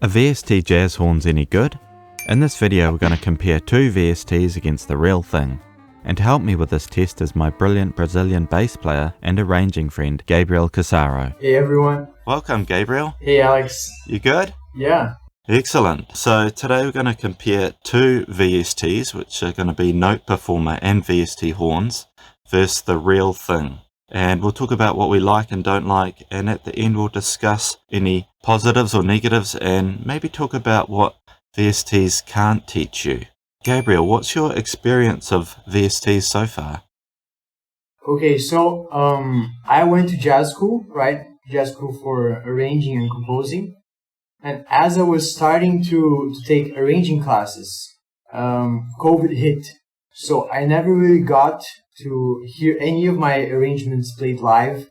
Are VST jazz horns any good? In this video we're going to compare two VSTs against the real thing. And to help me with this test is my brilliant Brazilian bass player and arranging friend, Gabriel Casaro. Hey everyone. Welcome, Gabriel. Hey Alex. You good? Yeah. Excellent. So today we're going to compare two VSTs, which are going to be Note Performer and VST horns, versus the real thing. And we'll talk about what we like and don't like, and at the end we'll discuss any positives or negatives and maybe talk about what VSTs can't teach you. Gabriel, what's your experience of VSTs so far? Okay, so I went to jazz school, right? Jazz school for arranging and composing. And as I was starting to take arranging classes, COVID hit. So I never really got to hear any of my arrangements played live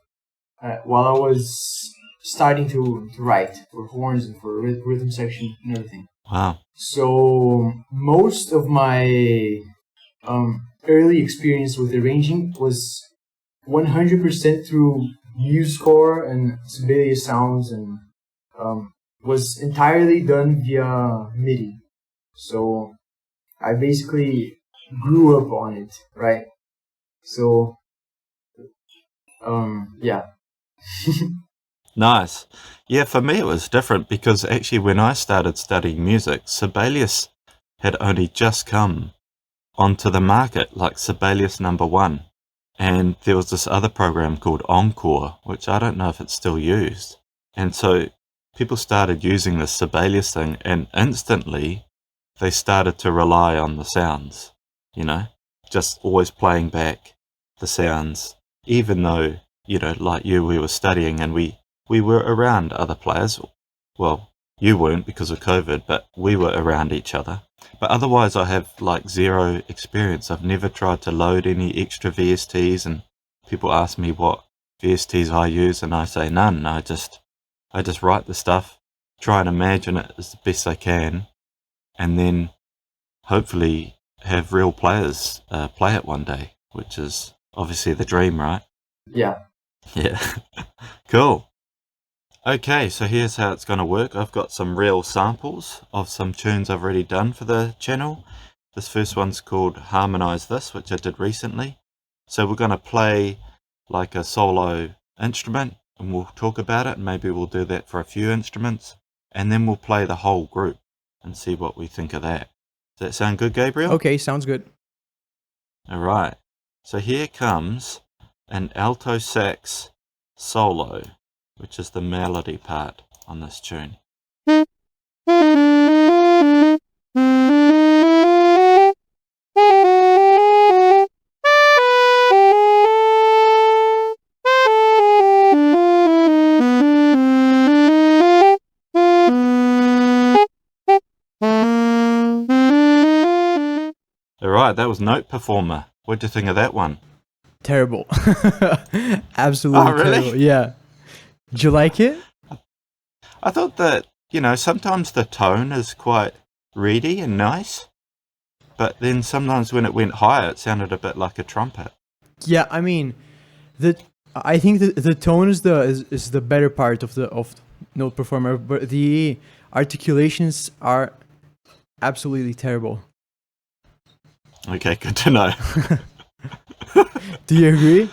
while I was starting to write for horns and for rhythm section and everything. Wow. So most of my early experience with arranging was 100% through MuseScore and sibelius sounds, and was entirely done via MIDI. So I basically grew up on it, right? So, yeah. Nice. Yeah, for me it was different because actually when I started studying music, sibelius had only just come onto the market, like Sibelius #1. And there was this other program called Encore, which I don't know if it's still used. And so people started using the Sibelius thing, and instantly they started to rely on the sounds, you know, just always playing back the sounds, even though, you know, like you, we were studying and we were around other players. Well, you weren't because of COVID, but we were around each other. But otherwise I have like zero experience. I've never tried to load any extra VSTs, and people ask me what VSTs I use and I say none. I just write the stuff, try and imagine it as the best I can, and then hopefully have real players play it one day, which is obviously the dream, right? Yeah. Yeah. Cool. Okay, so here's how it's going to work. I've got some real samples of some tunes I've already done for the channel. This first one's called Harmonize This, which I did recently. So we're going to play like a solo instrument, and we'll talk about it, and maybe we'll do that for a few instruments, and then we'll play the whole group and see what we think of that. Does that sound good, Gabriel? Okay, sounds good. All right. So here comes an alto sax solo, which is the melody part on this tune. Alright, that was Note Performer. What do you think of that one? Terrible. Absolutely Oh, really? terrible. Yeah. Did you like it? I thought that, you know, sometimes the tone is quite reedy and nice, but then sometimes when it went higher, it sounded a bit like a trumpet. Yeah, I mean, I think the tone is the better part of Note Performer, but the articulations are absolutely terrible. Okay, good to know. Do you agree?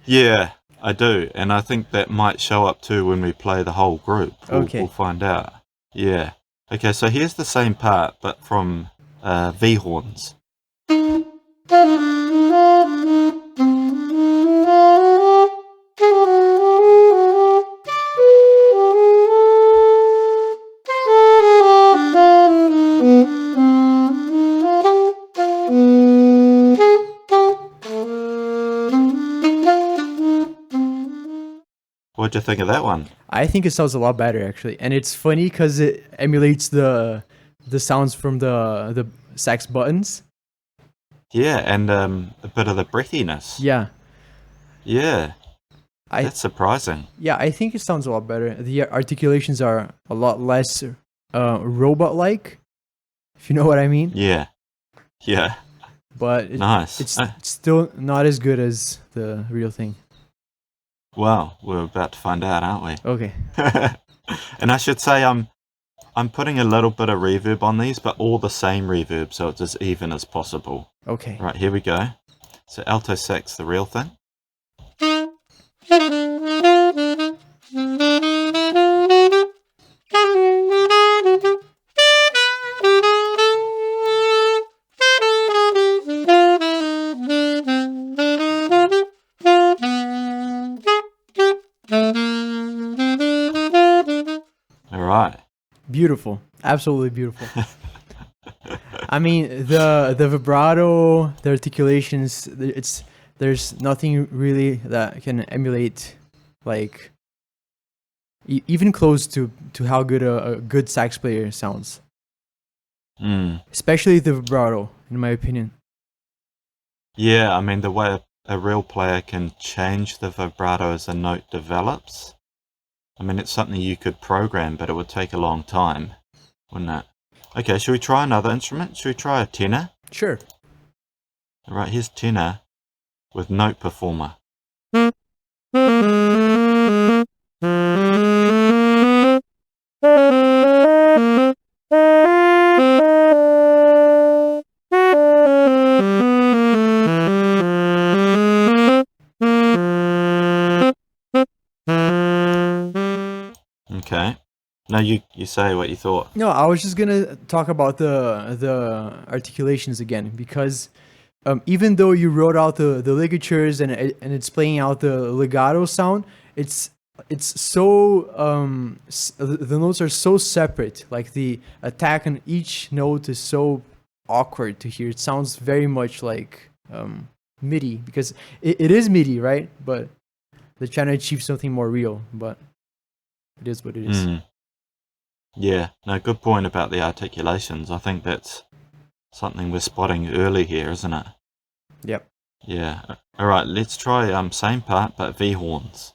Yeah, I do, and I think that might show up too when we play the whole group. We'll find out. Yeah. Okay, so here's the same part, but from VHorns. What'd you think of that one? I think it sounds a lot better actually, and it's funny because it emulates the sounds from the sax buttons. Yeah, and a bit of the breathiness. Yeah. Yeah. That's surprising. Yeah, I think it sounds a lot better. The articulations are a lot less robot-like, if you know what I mean. Yeah. Yeah. But nice. It's still not as good as the real thing. Well, we're about to find out, aren't we? Okay. And I should say I'm I'm putting a little bit of reverb on these, but all the same reverb, so it's as even as possible. Okay. Right, here we go. So alto sax, the real thing. All right. Beautiful. Absolutely beautiful. I mean, the vibrato, the articulations, there's nothing really that can emulate, like, even close to how good a good sax player sounds. Especially the vibrato, in my opinion. Yeah, I mean, the way a real player can change the vibrato as a note develops, I mean, it's something you could program, but it would take a long time, wouldn't it? Okay, should we try another instrument? Should we try a tenor? Sure. All right, here's tenor with Note Performer. Okay. No, you say what you thought. No, I was just gonna talk about the articulations again, because even though you wrote out the ligatures and it's playing out the legato sound, it's so the notes are so separate. Like the attack on each note is so awkward to hear. It sounds very much like MIDI, because it is MIDI, right? But they're trying to achieve something more real. But it is what it is. Yeah, no, good point about the articulations. I think that's something we're spotting early here, isn't it? Yep. Yeah. All right, let's try same part but VHorns.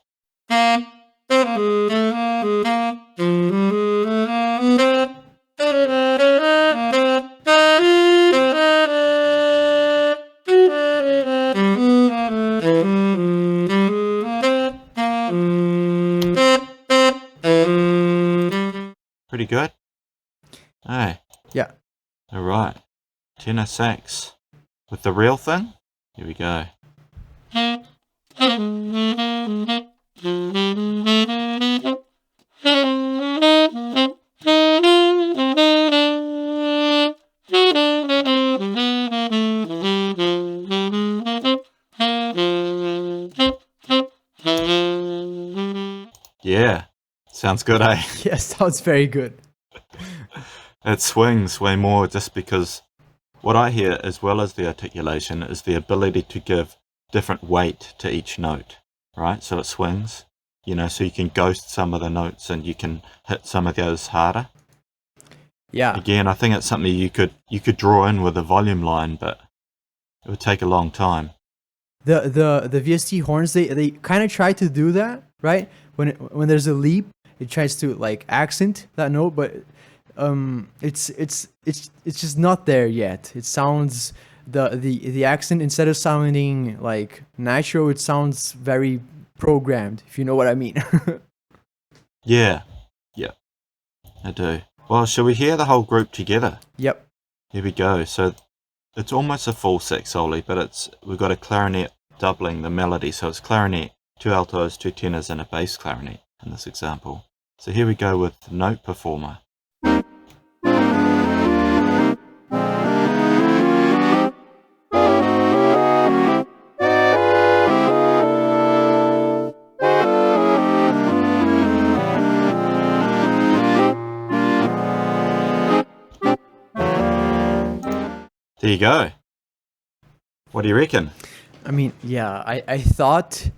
Pretty good. Hey. Yeah. All right. Tenor sax with the real thing. Here we go. Yeah. Sounds good, eh? Yeah, sounds very good. It swings way more just because what I hear, as well as the articulation, is the ability to give different weight to each note, right? So it swings, so you can ghost some of the notes and you can hit some of the others harder. Yeah. Again, I think it's something you could draw in with a volume line, but it would take a long time. The VST horns, they kind of try to do that, right? When there's a leap, it tries to like accent that note, but it's just not there yet. It sounds the accent, instead of sounding like natural, it sounds very programmed, if you know what I mean. Yeah, I do. Well, shall we hear the whole group together? Yep. Here we go. So it's almost a full sax soli, but we've got a clarinet doubling the melody, so it's clarinet, 2 altos, 2 tenors, and a bass clarinet in this example. So here we go with Note Performer. There you go. What do you reckon? I mean, yeah, I thought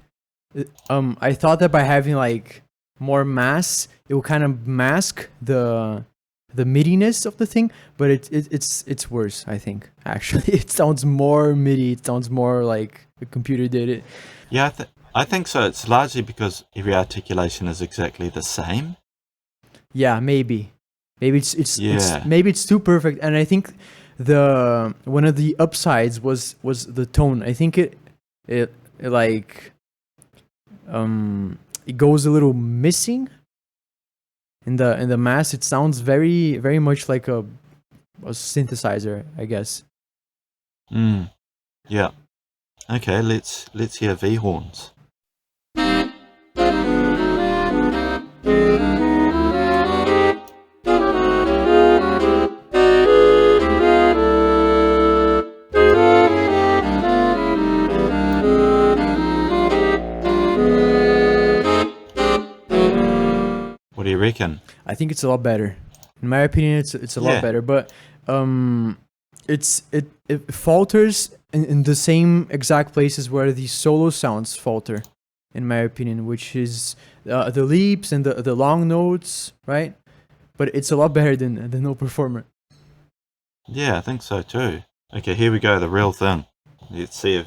that by having like more mass, it will kind of mask the MIDI-ness of the thing, but it's worse, I think. Actually, it sounds more MIDI. It sounds more like the computer did it. Yeah, I think so. It's largely because every articulation is exactly the same. Yeah, maybe it's Yeah. maybe it's too perfect, and I think one of the upsides was the tone. I think it like it goes a little missing. in the mass, it sounds very very much like a synthesizer, I guess. Yeah. Okay, let's hear VHorns. What do you reckon? I think it's a lot better. In my opinion, it's a lot better, but it falters in the same exact places where the solo sounds falter, in my opinion, which is the leaps and the long notes, right? But it's a lot better than the Note Performer. Yeah, I think so too. Okay, here we go, the real thing. Let's see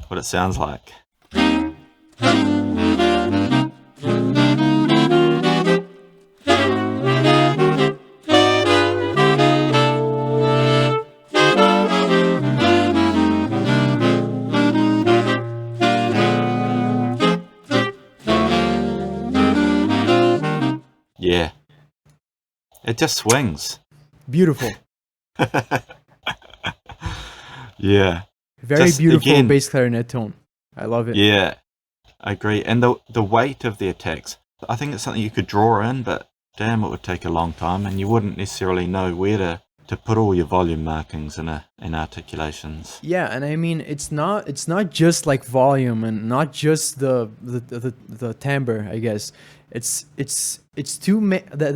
what it sounds like. Yeah. It just swings. Beautiful. Yeah. Very Just, beautiful again, bass clarinet tone. I love it. Yeah, I agree. And the weight of the attacks, I think it's something you could draw in, but damn, it would take a long time, and you wouldn't necessarily know where to put all your volume markings in articulations. Yeah, and I mean it's not just like volume and not just the timbre, I guess. There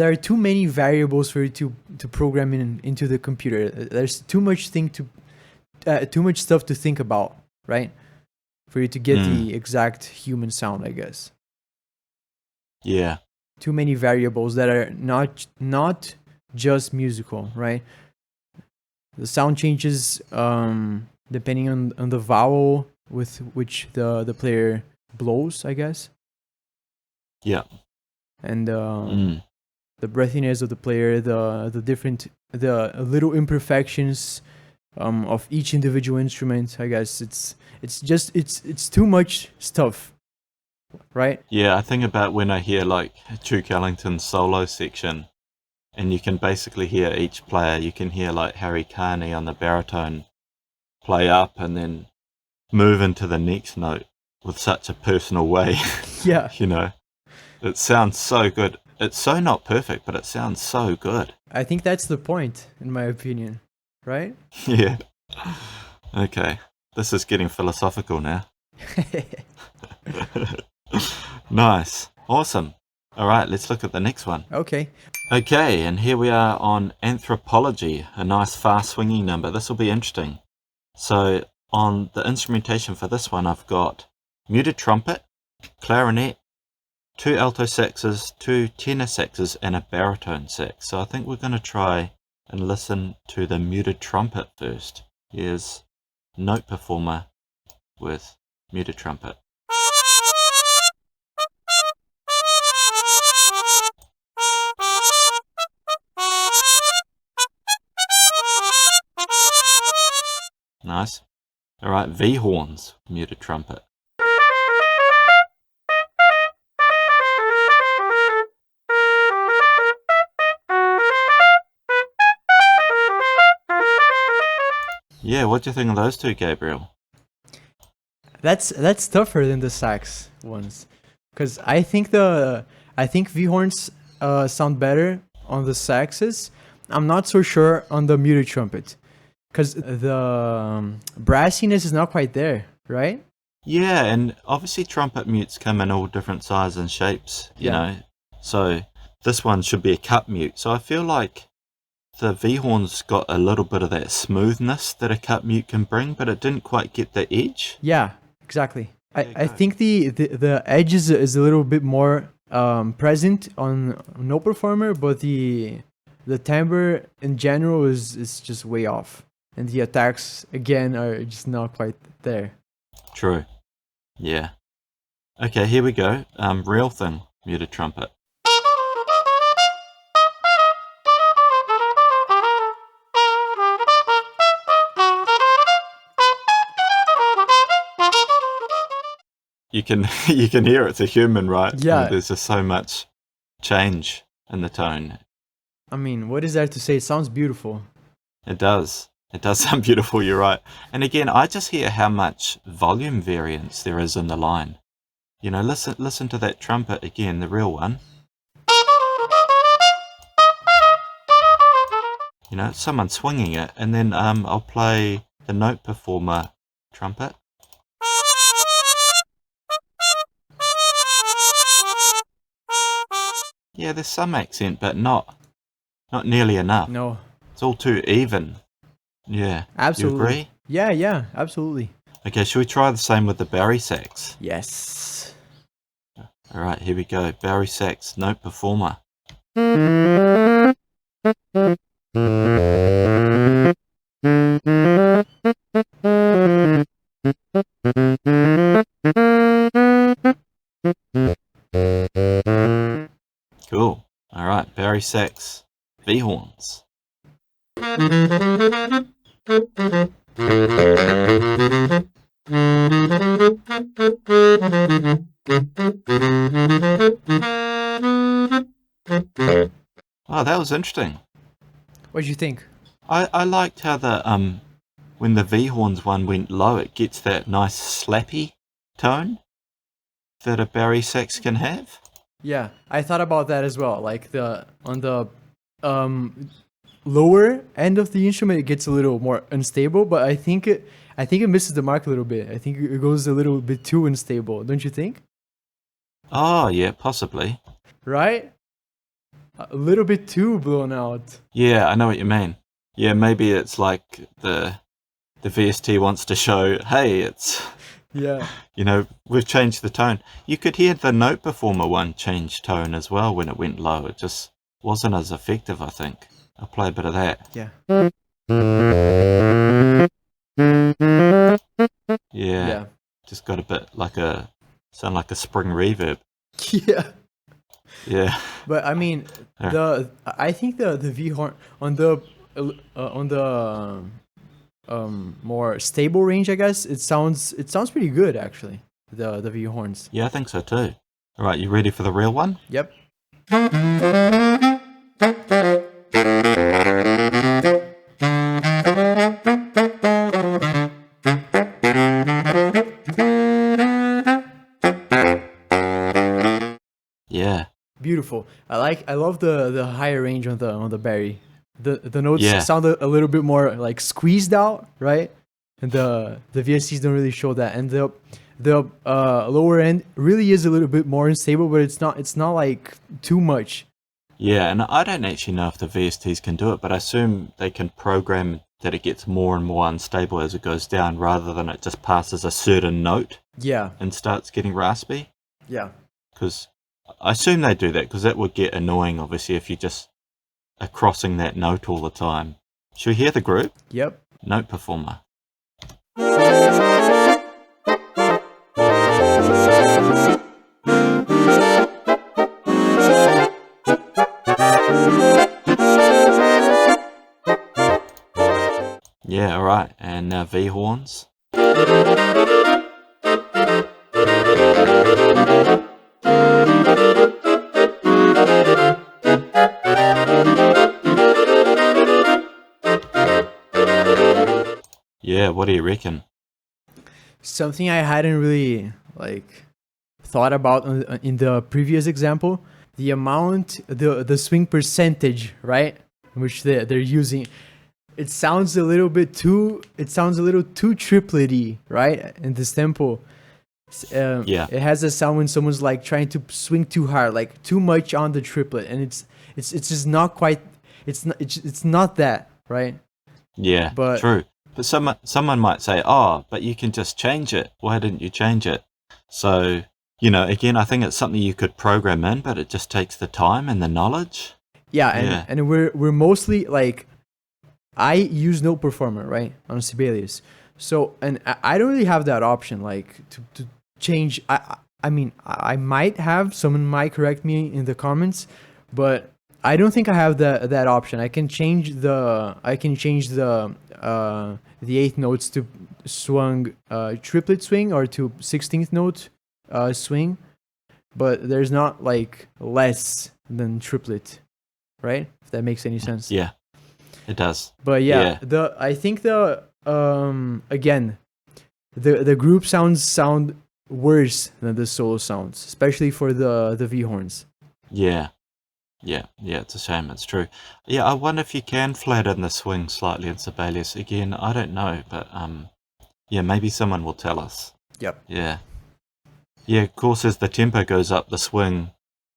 are too many variables for you to program into the computer. There's too much stuff to think about, right? For you to get the exact human sound, I guess. Yeah. Too many variables that are not just musical, right? The sound changes depending on the vowel with which the player blows, I guess. Yeah. And the breathiness of the player, the little imperfections of each individual instrument. I guess it's too much stuff, right? Yeah, I think about when I hear like Duke Ellington's solo section, and you can basically hear each player. You can hear like Harry Carney on the baritone play up and then move into the next note with such a personal way. Yeah. You know, it sounds so good. It's so not perfect, but it sounds so good. I think that's the point, in my opinion, right? Yeah. Okay. This is getting philosophical now. Nice. Awesome. All right, let's look at the next one. Okay. Okay, and here we are on Anthropology, a nice fast swinging number. This will be interesting. So on the instrumentation for this one, I've got muted trumpet, clarinet, 2 alto saxes, 2 tenor saxes, and a baritone sax. So I think we're going to try and listen to the muted trumpet first. Here's Note Performer with muted trumpet. Nice. All right, VHorns, muted trumpet. Yeah, what do you think of those two, Gabriel? That's tougher than the sax ones, because I think VHorns sound better on the saxes. I'm not so sure on the muted trumpet, because the brassiness is not quite there, right? Yeah, and obviously trumpet mutes come in all different sizes and shapes, you know. So this one should be a cut mute. So I feel like the VHorns got a little bit of that smoothness that a cut mute can bring, but it didn't quite get the edge. Yeah, exactly. I think the edge is a little bit more present on Note Performer, but the timbre in general is just way off, and the attacks again are just not quite there. True. Yeah. Okay, here we go. Real thing, muted trumpet. You can hear it's a human, right? Yeah. There's just so much change in the tone. I mean, what is there to say? It sounds beautiful. It does. It does sound beautiful, you're right. And again, I just hear how much volume variance there is in the line. You know, listen to that trumpet again, the real one. You know, someone swinging it, and then I'll play the Note Performer trumpet. Yeah, there's some accent, but not nearly enough. No. It's all too even. Yeah. Absolutely. You agree? Yeah, absolutely. Okay, shall we try the same with the Bari sax? Yes. Alright, here we go. Bari sax, Note Performer. Cool. Alright, Bari sax, VHorns. Oh, that was interesting. What do you think? I liked how the when the VHorns one went low, it gets that nice slappy tone that a Bari sax can have. Yeah, I thought about that as well. Like on the lower end of the instrument, it gets a little more unstable. But I think it misses the mark a little bit. I think it goes a little bit too unstable. Don't you think? Oh yeah, possibly. Right? A little bit too blown out. Yeah, I know what you mean. Yeah, maybe it's like the VST wants to show, hey, it's, Yeah. you know, we've changed the tone. You could hear the Note Performer one change tone as well when it went low. It just wasn't as effective, I think. I'll play a bit of that. Yeah. Yeah. Just got a bit sound like a spring reverb. Yeah. Yeah. But I mean, I think the VHorn on the more stable range, I guess it sounds pretty good actually. The VHorns. Yeah, I think so too. All right, you ready for the real one? Yep. Yeah. Beautiful. I love the higher range on the Bari. The notes Yeah. sound a little bit more like squeezed out, right? And the VSTs don't really show that. And the lower end really is a little bit more unstable, but it's not like too much. Yeah, and I don't actually know if the VSTs can do it, but I assume they can program that it gets more and more unstable as it goes down rather than it just passes a certain note Yeah. and starts getting raspy. Yeah. Because I assume they do that because that would get annoying, obviously, if you just are crossing that note all the time. Should we hear the group? Yep. Note Performer. Yeah, alright. And now VHorns. Yeah, what do you reckon? Something I hadn't really thought about in the previous example, the amount, the swing percentage, right, which they're using, it sounds a little too triplet-y, right? In this tempo, Yeah. it has a sound when someone's like trying to swing too hard, like too much on the triplet, and it's just not quite. It's not that, right? Yeah, But- true. But someone might say, oh, but you can just change it. Why didn't you change it? So, you know, again, I think it's something you could program in, but it just takes the time and the knowledge. Yeah, and we're mostly like, I use Note Performer, right, on Sibelius. So, and I don't really have that option, like to change. I mean, I might have. Someone might correct me in the comments, but I don't think I have that option. I can change the eighth notes to swung triplet swing or to 16th note swing, but there's not like less than triplet right? If that makes any sense. Yeah, it does. But Yeah. I think again, the group sound worse than the solo sounds, especially for the VHorns. Yeah. It's a shame. It's true. Yeah, I wonder if you can flatten the swing slightly in Sibelius. Again, I don't know, but yeah, maybe someone will tell us. Yep. Yeah. Yeah, of course, as the tempo goes up, the swing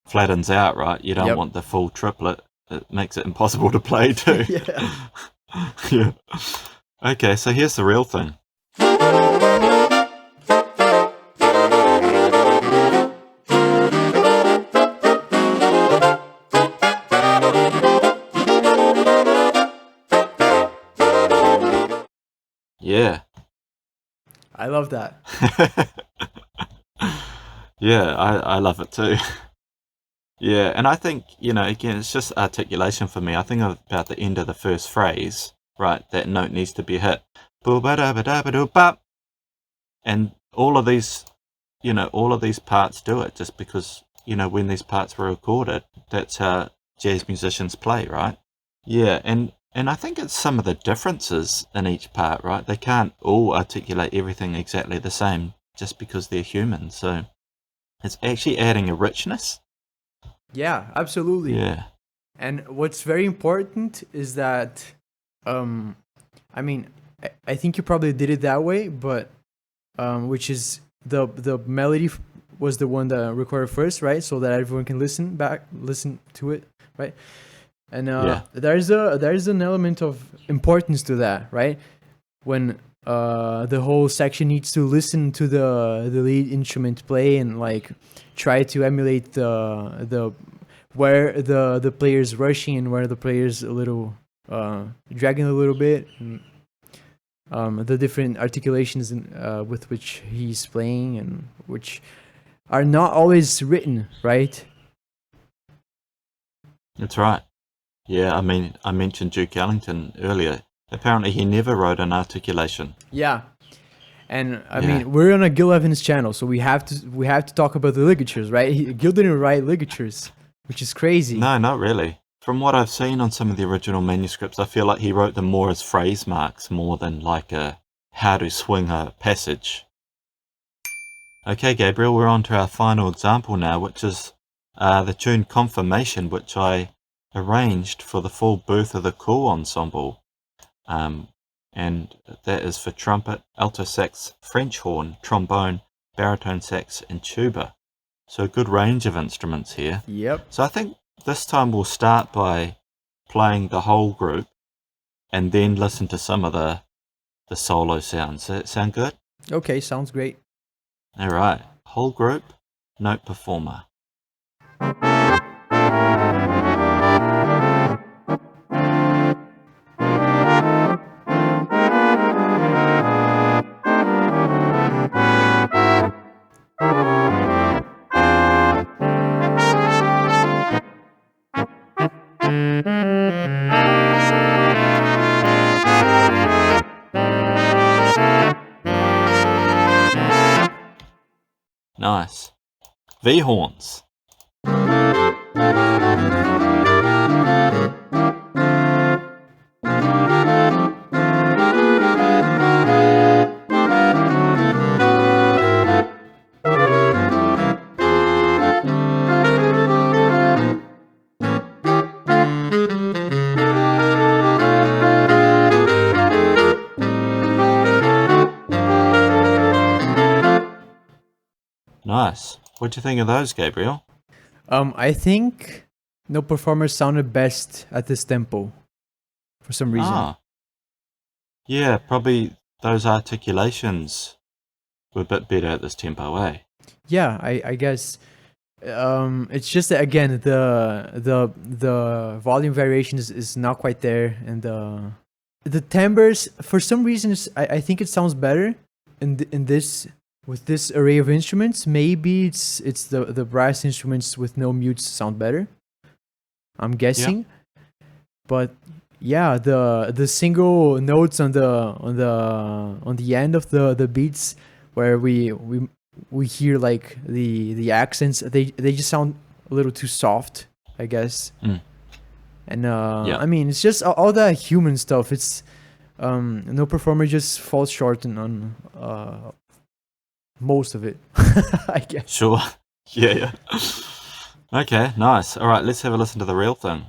flattens out, right? You don't Yep. want the full triplet. It makes it impossible to play too. Yeah. Yeah. Okay, so here's the real thing. Yeah. I love that. Yeah, I love it too. Yeah, and I think, again, it's just articulation for me. I think about the end of the first phrase, right? That note needs to be hit. And all of these parts do it just because, when these parts were recorded, that's how jazz musicians play, right? Yeah, and I think it's some of the differences in each part, right? They can't all articulate everything exactly the same just because they're human. So it's actually adding a richness. Yeah, absolutely. Yeah. And what's very important is that, I mean, I think you probably did it that way, but which is the melody was the one that recorded first, right? So that everyone can listen to it, right? And there's an element of importance to that, right? When the whole section needs to listen to the lead instrument play and like try to emulate the where the player's rushing and where the player's a little dragging a little bit, and the different articulations with which he's playing and which are not always written, right? That's right. Yeah, I mean, I mentioned Duke Ellington earlier. Apparently, he never wrote an articulation. Yeah, and I mean, we're on a Gil Evans channel, so we have to talk about the ligatures, right? Gil didn't write ligatures, which is crazy. No, not really. From what I've seen on some of the original manuscripts, I feel like he wrote them more as phrase marks, more than like how to swing a passage. Okay, Gabriel, we're on to our final example now, which is the tune Confirmation, which I arranged for the full Birth of the Cool ensemble. And that is for trumpet, alto sax, French horn, trombone, baritone sax, and tuba. So a good range of instruments here. Yep. So I think this time we'll start by playing the whole group and then listen to some of the solo sounds. Does that sound good? Okay, sounds great. All right. Whole group, Note Performer. Nice. VHorns. Nice. What'd you think of those, Gabriel? I think Note Performer sounded best at this tempo for some reason. Ah. Yeah, probably those articulations were a bit better at this tempo, eh? Yeah, I guess it's just that, again, the volume variation is not quite there, and the timbres for some reason I think it sounds better in this with this array of instruments. Maybe it's the brass instruments with no mutes sound better, I'm guessing. But yeah, the single notes on the end of the beats where we hear like the accents, they just sound a little too soft, I guess. And Yeah. I mean, it's just all that human stuff. It's no performer just falls short on most of it, I guess. Sure. Yeah. Okay, nice. All right, let's have a listen to the real thing.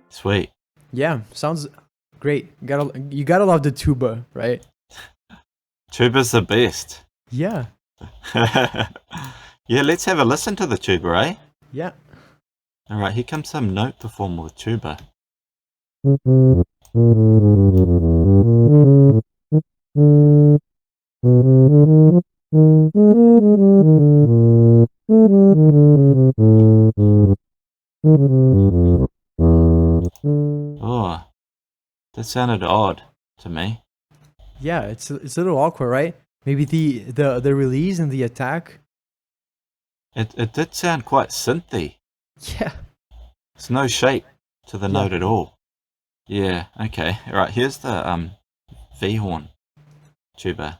Sweet. Yeah, sounds great. You gotta love the tuba, right? Tuba's the best. Yeah, Yeah, let's have a listen to the tuba, eh? yeah. All right, here comes some Note Performer with tuba. Oh, that sounded odd to me. Yeah, it's a little awkward, right? Maybe the release and the attack. It did sound quite synthy. Yeah. There's no shape to the Yeah. note at all. Yeah, okay. All right, here's the VHorn tuba.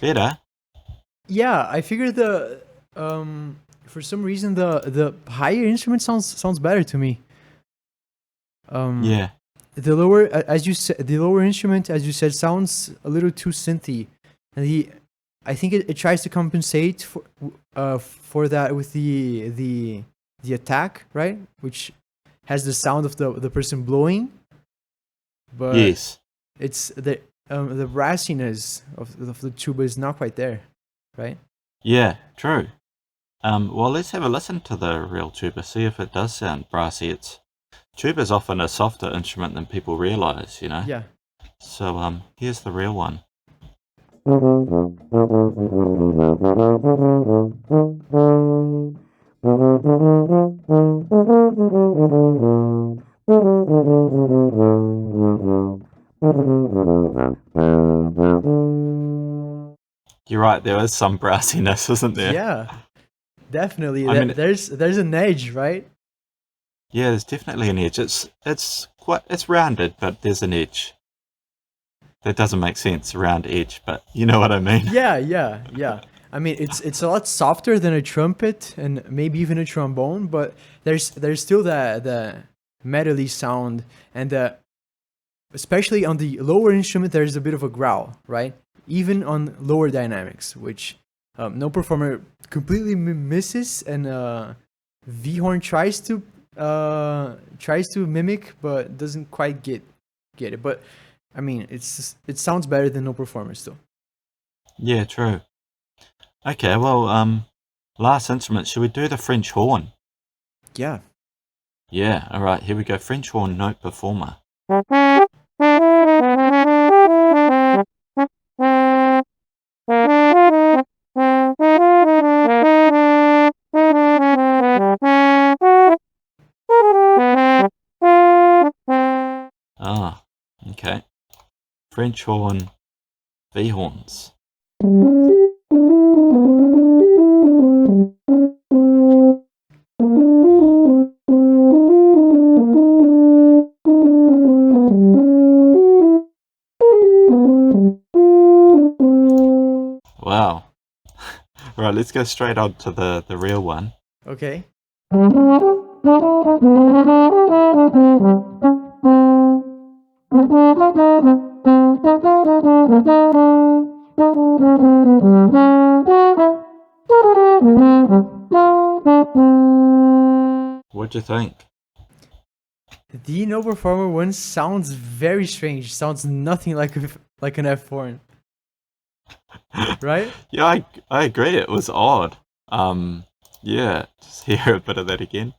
Better? Yeah, I figured the for some reason the higher instrument sounds better to me. Yeah. The lower, as you said, the lower instrument, as you said, sounds a little too synthy, and I think it tries to compensate for that with the attack, right? Which has the sound of the person blowing, but Yes. it's the brassiness of the tuba is not quite there, right? Yeah, true. Well, let's have a listen to the real tuba, see if it does sound brassy. Tuba's often a softer instrument than people realize, you know? Yeah. So, here's the real one. You're right, there is some brassiness, isn't there? Yeah, definitely. I mean, There's an edge, right? yeah, there's definitely an edge. It's rounded, but there's an edge. That doesn't make sense, round edge, but you know what I mean. Yeah. I mean, it's a lot softer than a trumpet and maybe even a trombone, but there's still the metally sound, and especially on the lower instrument, there's a bit of a growl, right? Even on lower dynamics, which no performer completely misses, and VHorn tries to mimic, but doesn't quite get it. But I mean, it sounds better than no performer still. Yeah, true. Okay, well, last instrument, should we do the French horn? Yeah. Yeah, alright, here we go. French horn Note Performer. Ah, okay. French horn VHorns. Wow. Right, let's go straight on to the real one. Okay. What'd you think? The no performer one sounds very strange. Sounds nothing like an F horn. Right? Yeah, I agree. It was odd. Yeah, just hear a bit of that again.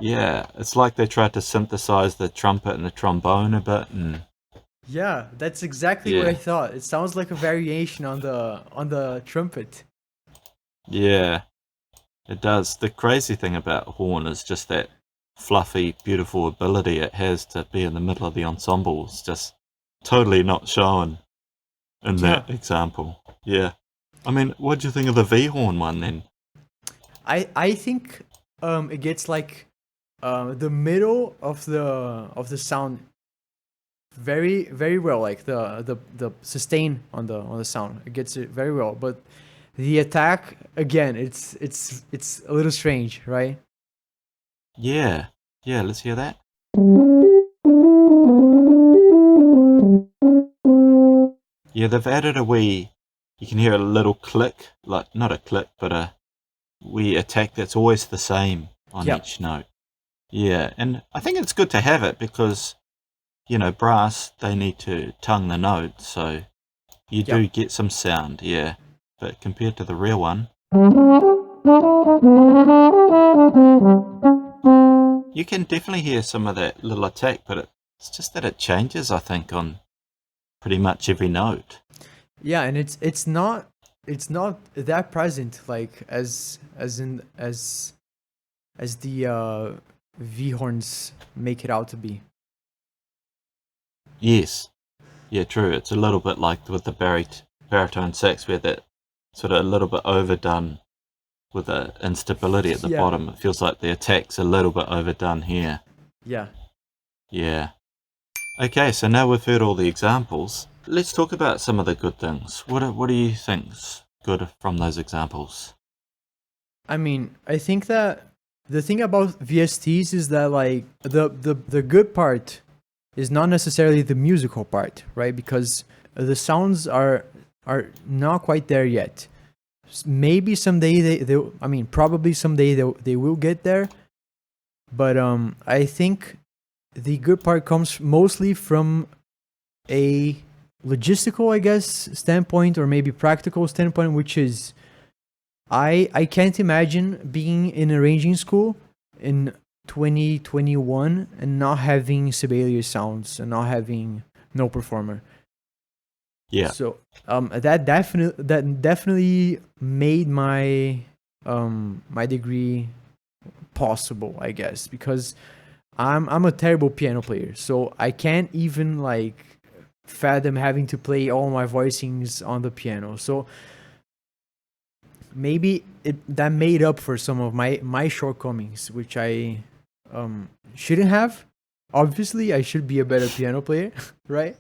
Yeah, it's like they tried to synthesize the trumpet and the trombone a bit, and Yeah, that's exactly what I yeah, thought. It sounds like a variation on the trumpet. yeah, it does. The crazy thing about horn is just that fluffy, beautiful ability it has to be in the middle of the ensemble. It's just totally not shown in Yeah, that example. Yeah. I mean, what do you think of the V horn one then? I think it gets like the middle of the sound very well, like the sustain on the sound. It gets it very well, but the attack again, it's a little strange, right? Yeah, yeah, let's hear that. Yeah, they've added a wee, you can hear a little click, like not a click, but a wee attack that's always the same on Yeah, each note. Yeah, and I think it's good to have it because, brass, they need to tongue the note, so you yeah. do get some sound, yeah. But compared to the real one, you can definitely hear some of that little attack, but it's just that it changes, I think, on pretty much every note. Yeah, and it's not that present, like as the VHorns make it out to be. Yes, yeah, true. It's a little bit like with the baritone sax, where that sort of a little bit overdone with the instability at the Yeah, bottom. It feels like the attack's a little bit overdone here. yeah. Yeah. Okay, so now we've heard all the examples. Let's talk about some of the good things. What do you think's good from those examples? I mean, I think that the thing about VSTs is that like the good part is not necessarily the musical part, right? Because the sounds are not quite there yet. Maybe someday they I mean probably someday they will get there, but I think the good part comes mostly from a logistical, I guess, standpoint, or maybe practical standpoint, which is I can't imagine being in arranging school in 2021 and not having sibelius sounds and not having Note Performer. Yeah, So that definitely made my degree possible, I guess, because I'm a terrible piano player, so I can't even like fathom having to play all my voicings on the piano. So maybe that made up for some of my shortcomings, which I shouldn't have. Obviously, I should be a better piano player, right?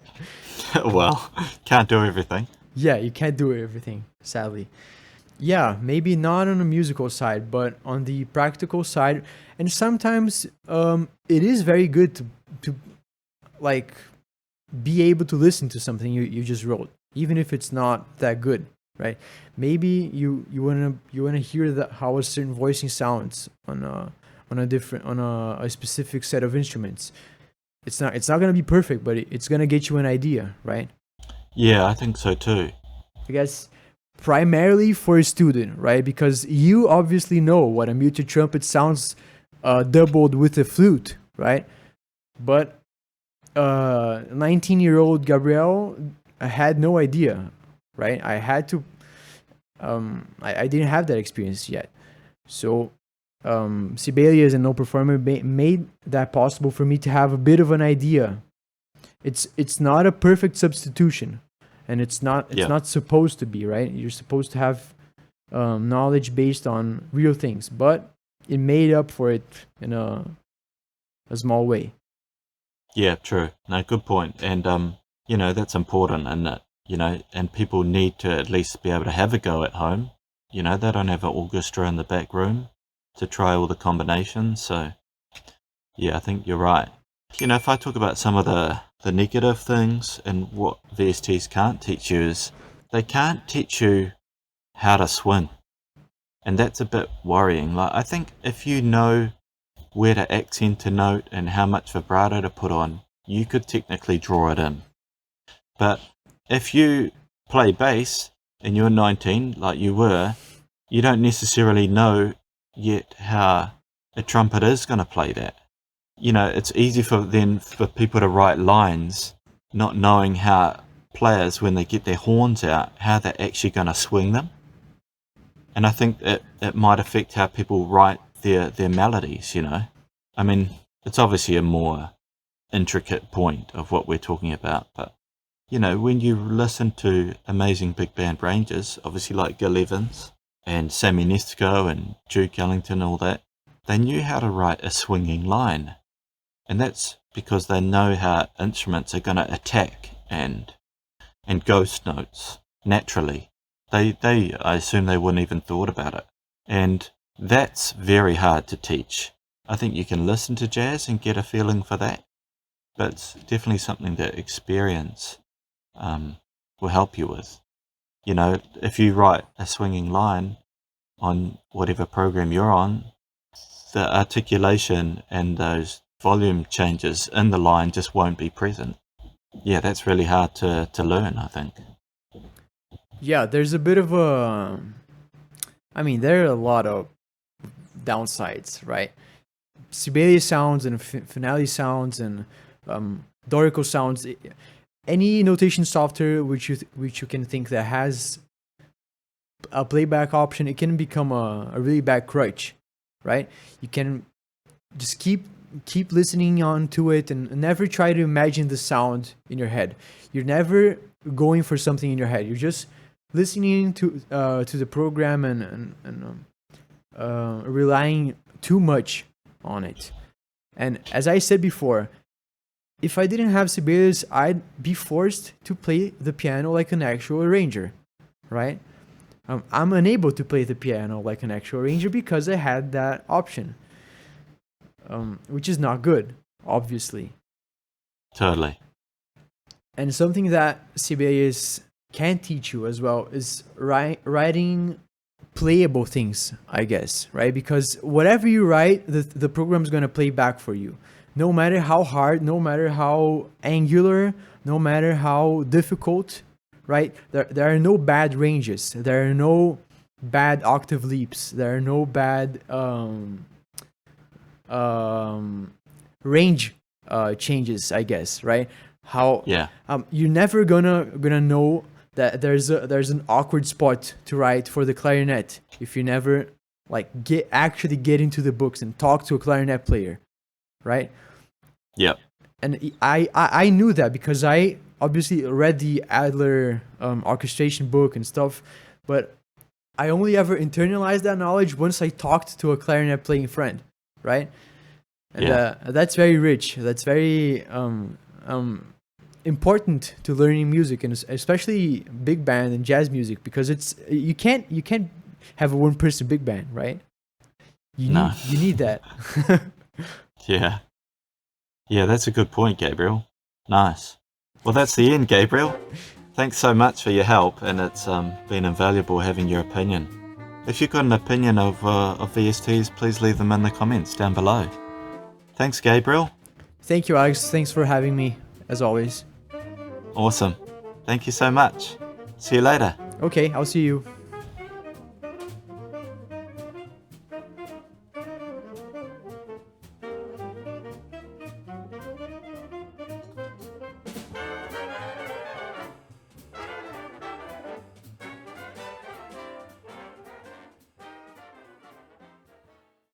well, can't do everything. Yeah, you can't do everything, sadly. Yeah, maybe not on the musical side, but on the practical side. And sometimes it is very good to like be able to listen to something you just wrote, even if it's not that good, right? Maybe you wanna hear how a certain voicing sounds on a specific set of instruments. It's not gonna be perfect, but it's gonna get you an idea, right? Yeah, I think so too. I guess primarily for a student, right? Because you obviously know what a muted trumpet sounds doubled with a flute, right? But 19-year-old Gabriel had no idea, right? I had to, I didn't have that experience yet. So Sibelius and Note Performer made that possible for me to have a bit of an idea. It's not a perfect substitution, and it's Yeah. not supposed to be, right? You're supposed to have knowledge based on real things, but it made up for it in a small way. Yeah, true. No, good point. And that's important, and that and people need to at least be able to have a go at home. They don't have an orchestra in the back room to try all the combinations. So yeah, I think you're right. If I talk about some of the negative things and what VSTs can't teach you is they can't teach you how to swing, and that's a bit worrying. Like I think if you know where to accent a note and how much vibrato to put on, you could technically draw it in. But if you play bass and you're 19, like you were, you don't necessarily know yet how a trumpet is going to play that. You know, it's easy for people to write lines not knowing how players, when they get their horns out, how they're actually going to swing them. And I think it might affect how people write their melodies, you know. I mean, it's obviously a more intricate point of what we're talking about, but, you know, when you listen to amazing big band ranges, obviously like Gil Evans and Sammy Nestico and Duke Ellington, all that, they knew how to write a swinging line. And that's because they know how instruments are going to attack and ghost notes naturally. I assume they wouldn't even thought about it. And that's very hard to teach. I think you can listen to jazz and get a feeling for that, but it's definitely something that experience will help you with. You know, if you write a swinging line on whatever program you're on, the articulation and those volume changes in the line just won't be present. Yeah, that's really hard to learn, I think. Yeah, there's a bit of a... I mean, there are a lot of downsides, right? Sibelius sounds and finale sounds and dorico sounds. Any notation software which you can think that has a playback option, it can become a really bad crutch, right? You can just keep listening on to it and never try to imagine the sound in your head. You're never going for something in your head. You're just listening to the program and relying too much on it. And as I said before, if I didn't have Sibelius, I'd be forced to play the piano like an actual arranger, right? I'm unable to play the piano like an actual arranger because I had that option, which is not good, obviously. Totally. And something that Sibelius can teach you as well is writing playable things, I guess, right? Because whatever you write, the program's going to play back for you. No matter how hard, no matter how angular, no matter how difficult, right? There are no bad ranges. There are no bad octave leaps. There are no bad range changes, I guess, right? You're never gonna know that there's an awkward spot to write for the clarinet if you never actually get into the books and talk to a clarinet player, right? Yep. And I knew that because I obviously read the Adler orchestration book and stuff, but I only ever internalized that knowledge once I talked to a clarinet playing friend, right? And that's very rich. That's very important to learning music, and especially big band and jazz music, because you can't have a one person big band, right? You need that. Yeah, that's a good point, Gabriel. Nice. Well, that's the end, Gabriel. Thanks so much for your help, and it's been invaluable having your opinion. If you've got an opinion of VSTs, please leave them in the comments down below. Thanks, Gabriel. Thank you, Alex. Thanks for having me, as always. Awesome. Thank you so much. See you later. Okay, I'll see you.